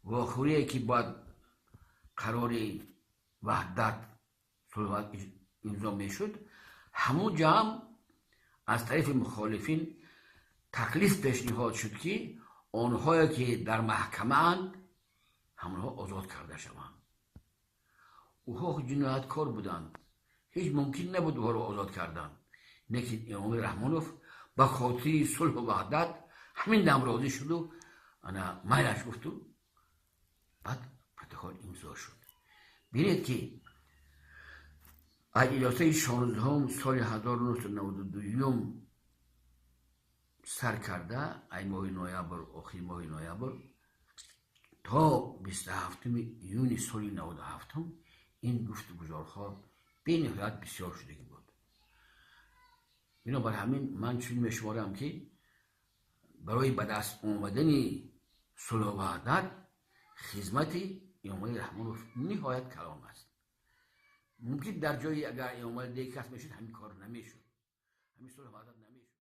واخوری که باید قرار وحدت صلح امضا میشد، همون جمع از طرف مخالفین تکلیف پیشنهاد شد که آنهایی که در محکمه اند همونها آزاد کرده شوند. اوها جنایتکار بودند، هیچ ممکن نبود اوها رو آزاد کردن. لیکن امام رحمانوف با خاطر صلح و وحدت همین دم راضی شد و انا مایلش گفت و بعد پروتکل امضا شد. ببینید که از جلسه 16 سال 1992 سر کرده، ای ماه نوامبر، آخر ماه نوامبر تا 27 یونی سال 97 این گفتگوها به نهایت بسیار شدگی بود. بنابر همین من چنین میشمارم که برای به دست آمدن صلح و وحدت خدمت امام رحمانوف نهایت کلام است. ممکن در جایی اگر امام دیگه کس میشد همین کار نمیشد، همین صلح و وحدت نمیشد.